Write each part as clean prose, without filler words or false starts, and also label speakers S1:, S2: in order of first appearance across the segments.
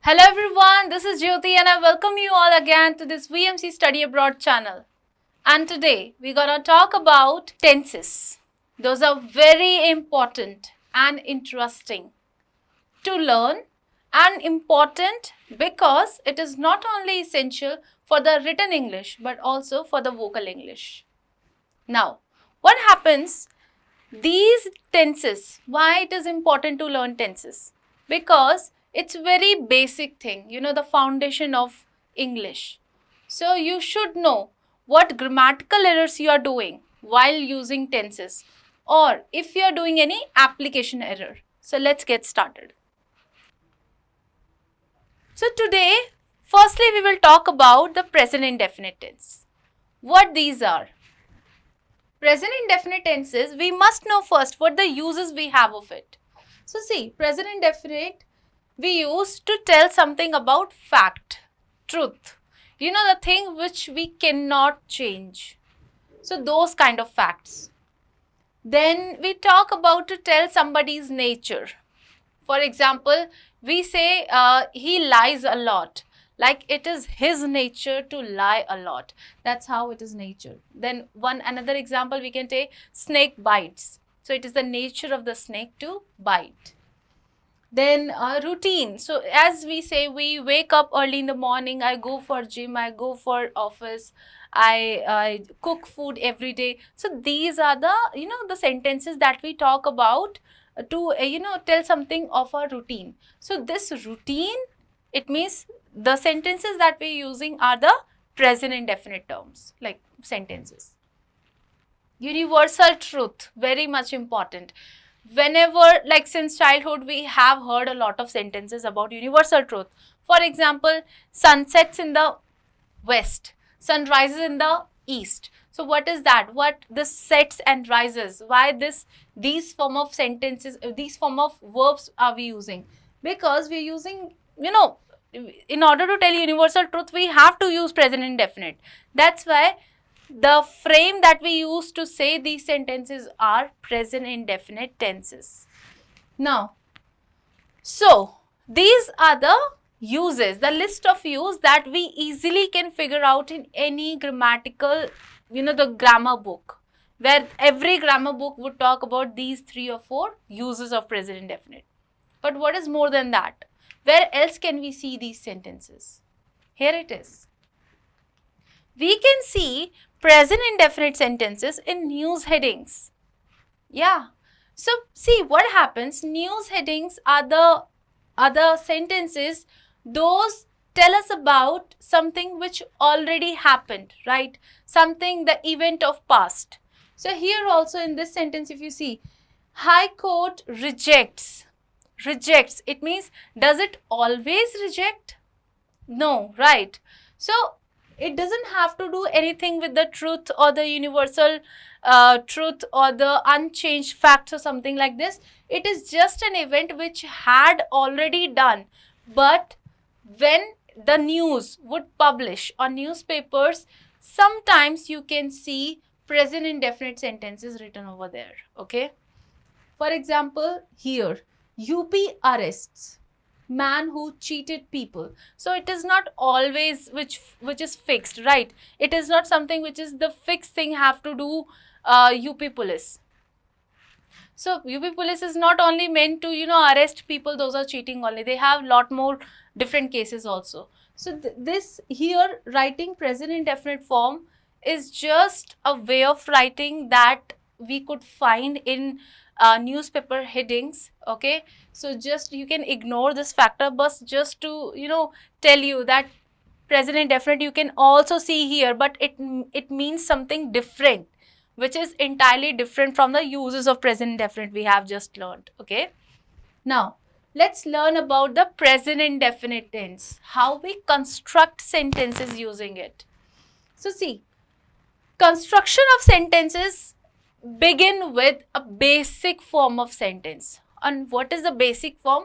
S1: Hello everyone, this is Jyoti and I welcome you all again to this VMC Study Abroad channel. And today we're gonna talk about tenses. Those are very important and interesting to learn and important because it is not only essential for the written English but also for the vocal English. Now, what happens? These tenses, why it is important to learn tenses? Because it's very basic thing, the foundation of English. So you should know what grammatical errors you are doing while using tenses or if you are doing any application error. So let's get started. So today, firstly we will talk about the present indefinite tense. What these are? Present indefinite tenses, we must know first what the uses we have of it. So see, present indefinite we use to tell something about fact, truth. The thing which we cannot change. So those kind of facts. Then we talk about to tell somebody's nature. For example, we say he lies a lot. Like it is his nature to lie a lot. That's how it is nature. Then another example we can take, snake bites. So it is the nature of the snake to bite. Then routine. So as we say, we wake up early in the morning, I go for gym, I go for office, I cook food every day. So these are the, the sentences that we talk about to, tell something of a routine. So this routine, it means the sentences that we're using are the present indefinite terms, like sentences. Universal truth, very much important. Whenever, like since childhood, we have heard a lot of sentences about universal truth. For example, sun sets in the west, sun rises in the east. So what is that? What this sets and rises? Why these form of sentences, these form of verbs are we using? Because we're using, in order to tell universal truth, we have to use present indefinite. That's why the frame that we use to say these sentences are present indefinite tenses. Now, so these are the uses, the list of use that we easily can figure out in any grammatical, the grammar book, where every grammar book would talk about these 3 or 4 uses of present indefinite. But what is more than that? Where else can we see these sentences? Here it is. We can see present indefinite sentences in news headings. Yeah. So see what happens. News headings are the other sentences, those tell us about something which already happened, right? Something, the event of past. So here also in this sentence, if you see, High Court rejects. Rejects. It means, does it always reject? No, right? So it doesn't have to do anything with the truth or the universal truth or the unchanged facts or something like this. It is just an event which had already done. But when the news would publish on newspapers, sometimes you can see present indefinite sentences written over there. Okay. For example, here, UP arrests man who cheated people. So it is not always which is fixed, right? It is not something which is the fixed thing have to do UP police. So UP police is not only meant to arrest people those are cheating only. They have lot more different cases also. So this here writing present indefinite form is just a way of writing that we could find in newspaper headings. Okay, so just you can ignore this factor, but just to tell you that present indefinite you can also see here, but it means something different, which is entirely different from the uses of present indefinite we have just learned. Okay, now let's learn about the present indefinite tense, how we construct sentences using it. So see, construction of sentences begin with a basic form of sentence. And what is the basic form?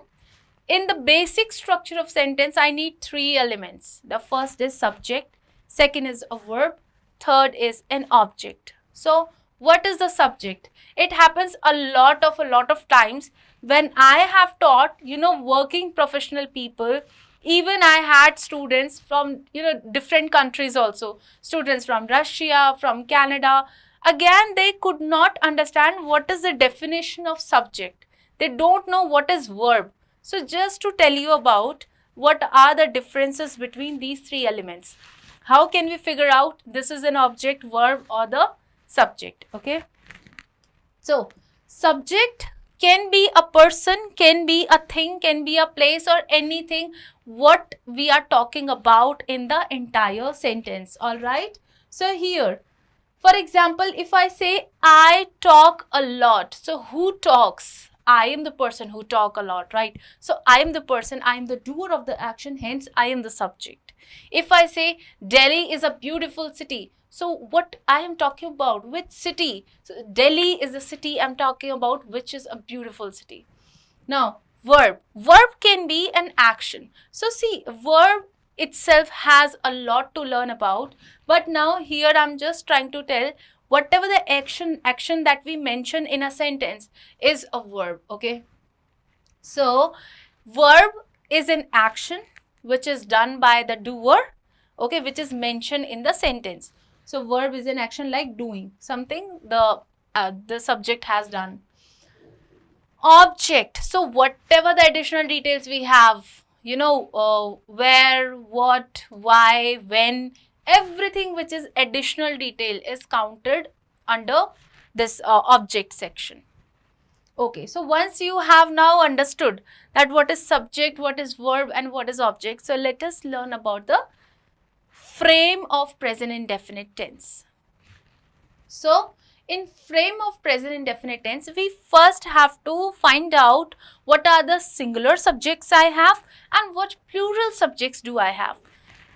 S1: In the basic structure of sentence, I need 3 elements. The first is subject, second is a verb, third is an object. So what is the subject? It happens a lot of times when I have taught, working professional people Even I had students from, different countries also, students from Russia, from Canada. Again, they could not understand what is the definition of subject. They don't know what is verb. So just to tell you about what are the differences between these three elements. How can we figure out this is an object, verb or the subject? Okay. So subject can be a person, can be a thing, can be a place or anything what we are talking about in the entire sentence. All right. So here, for example, if I say I talk a lot, so who talks? I am the person who talk a lot, right? So I am the person, I am the doer of the action, hence I am the subject. If I say Delhi is a beautiful city, so what I am talking about, which city? So Delhi is the city I'm talking about, which is a beautiful city. Now, verb. Verb can be an action. So see, verb itself has a lot to learn about, but now here I'm just trying to tell whatever the action that we mention in a sentence is a verb. Okay. So verb is an action which is done by the doer, okay, which is mentioned in the sentence. So verb is an action like doing something the subject has done. Object. So whatever the additional details we have, where, what, why, when, everything which is additional detail is counted under this object section. Okay, so once you have now understood that what is subject, what is verb and what is object, so let us learn about the frame of present indefinite tense. So in frame of present indefinite tense, we first have to find out what are the singular subjects I have and what plural subjects do I have.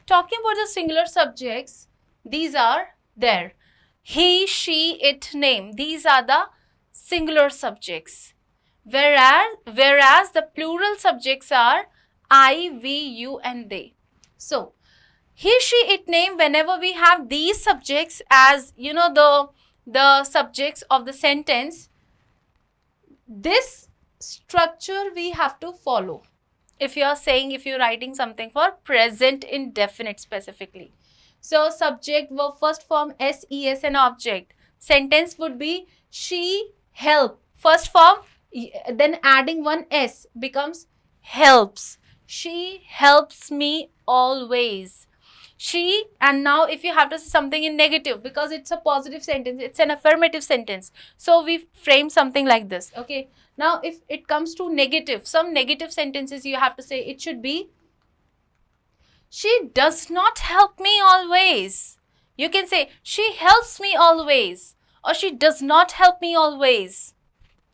S1: Talking about the singular subjects, these are there. He, she, it, name. These are the singular subjects. Whereas the plural subjects are I, we, you and they. So he, she, it, name, whenever we have these subjects as, the subjects of the sentence, this structure we have to follow. If you are writing something for present indefinite specifically. So subject, verb, first form, S, ES and object. Sentence would be she help. First form, then adding one S becomes helps. She helps me always. She, and now if you have to say something in negative, because it's a positive sentence, it's an affirmative sentence. So we frame something like this. Okay. Now if it comes to negative, some negative sentences you have to say, it should be she does not help me always. You can say she helps me always or she does not help me always.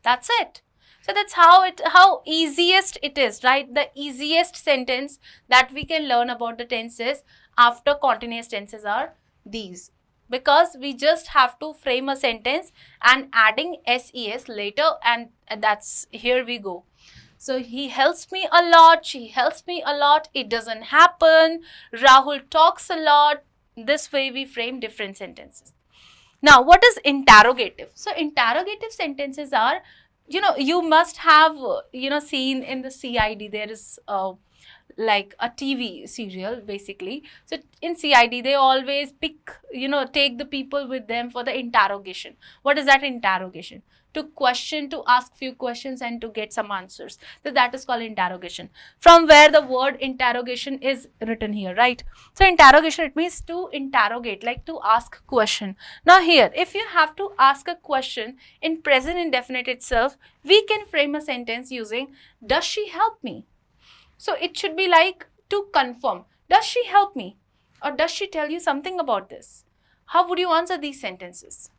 S1: That's it. So that's how easiest it is, right? The easiest sentence that we can learn about the tenses after continuous tenses are these, because we just have to frame a sentence and adding SES later, and that's here we go. So he helps me a lot, she helps me a lot, it doesn't happen, Rahul talks a lot. This way we frame different sentences. Now what is interrogative? So interrogative sentences are, you must have seen in the CID there is like a TV serial basically. So in CID they always pick, take the people with them for the interrogation. What is that interrogation? To question, to ask few questions and to get some answers. So that is called interrogation. From where the word interrogation is written here, right? So interrogation, it means to interrogate, like to ask question. Now here, if you have to ask a question in present indefinite itself, we can frame a sentence using does she help me? So it should be like to confirm, does she help me? Or does she tell you something about this? How would you answer these sentences?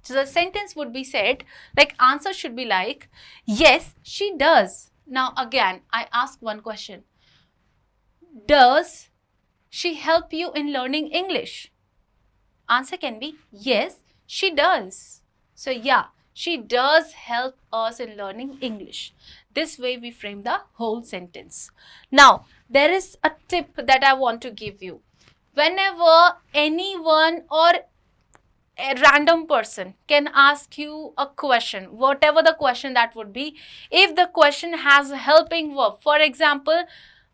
S1: So the sentence would be said, like answer should be like, yes, she does. Now again, I ask one question. Does she help you in learning English? Answer can be, yes, she does. So yeah, she does help us in learning English. This way we frame the whole sentence. Now, there is a tip that I want to give you. Whenever anyone or a random person can ask you a question, whatever the question that would be, if the question has a helping verb, for example,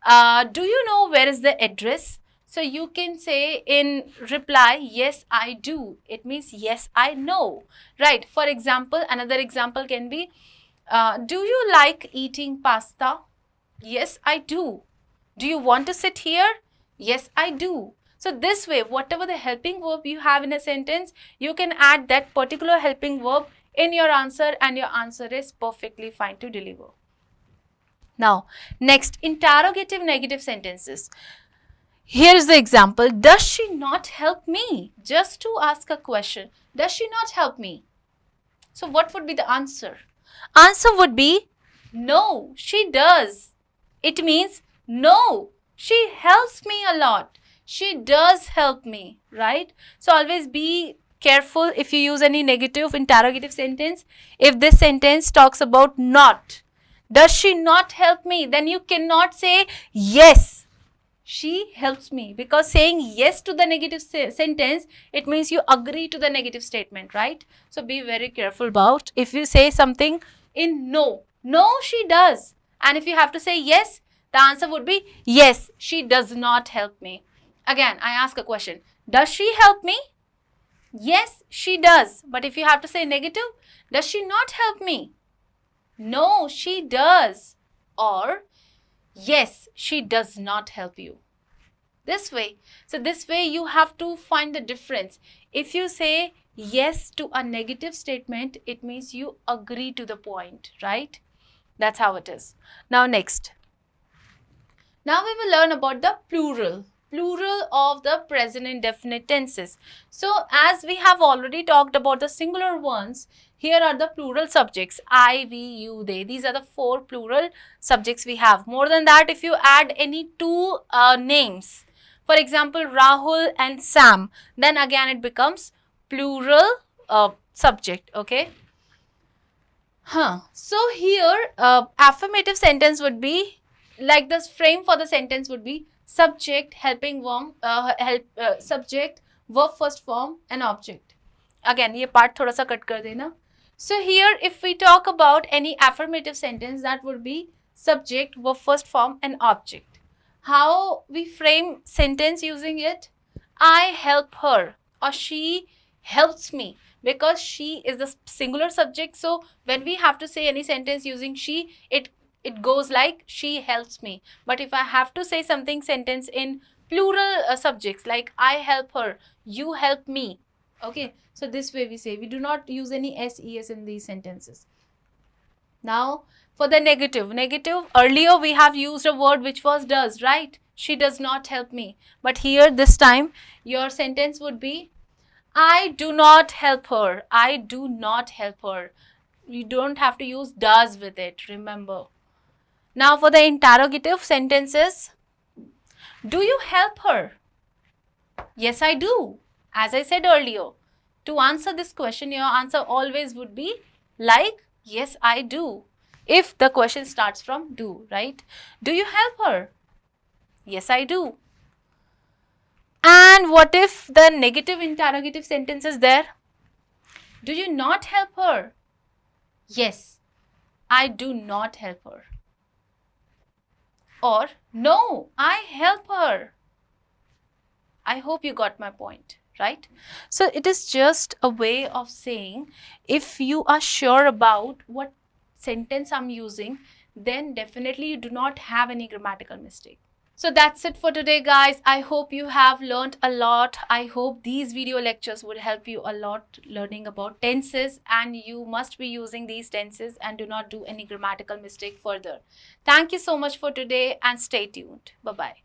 S1: Do you know where is the address? So you can say in reply, yes, I do. It means yes, I know, right? For example, another example can be, do you like eating pasta? Yes, I do. Do you want to sit here? Yes, I do. So this way, whatever the helping verb you have in a sentence, you can add that particular helping verb in your answer and your answer is perfectly fine to deliver. Now, next, interrogative negative sentences. Here is the example. Does she not help me? Just to ask a question. Does she not help me? So what would be the answer? Answer would be, no, she does. It means, no, she helps me a lot. She does help me, right? So always be careful if you use any negative interrogative sentence. If this sentence talks about not, does she not help me? Then you cannot say, yes, she helps me, because saying yes to the negative sentence, it means you agree to the negative statement, right? So be very careful about if you say something in no, no, she does. And if you have to say yes, the answer would be, yes, she does not help me. Again, I ask a question. Does she help me? Yes, she does. But if you have to say negative, does she not help me? No, she does. Or, yes, she does not help you. This way. So this way you have to find the difference. If you say yes to a negative statement, it means you agree to the point, right? That's how it is. Now next. Now we will learn about the plural of the present indefinite tenses. So as we have already talked about the singular ones, here are the plural subjects, I, we, you, they. These are the 4 plural subjects we have. More than that, if you add any 2 names, for example, Rahul and Sam, then again it becomes plural subject, okay? So here, affirmative sentence would be, like this frame for the sentence would be subject, helping verb, subject, verb first form and object. Again, ये part थोड़ा सा cut कर देना. So here, if we talk about any affirmative sentence, that would be subject, verb first form and object. How we frame sentence using it? I help her, or she helps me, because she is the singular subject. So when we have to say any sentence using she, it goes like she helps me. But if I have to say something sentence in plural subjects, like I help her, you help me, okay? So this way we say, we do not use any SES in these sentences. Now for the negative, earlier we have used a word which was does, right? She does not help me. But here this time your sentence would be, I do not help her. I do not help her. You don't have to use does with it, remember. Now for the interrogative sentences, do you help her? Yes, I do. As I said earlier, to answer this question, your answer always would be like, yes, I do. If the question starts from do, right? Do you help her? Yes, I do. And what if the negative interrogative sentence is there? Do you not help her? Yes, I do not help her. Or, no, I help her. I hope you got my point, right? So it is just a way of saying, if you are sure about what sentence I'm using, then definitely you do not have any grammatical mistake. So that's it for today, guys. I hope you have learned a lot. I hope these video lectures would help you a lot learning about tenses, and you must be using these tenses and do not do any grammatical mistake further. Thank you so much for today and stay tuned. Bye-bye.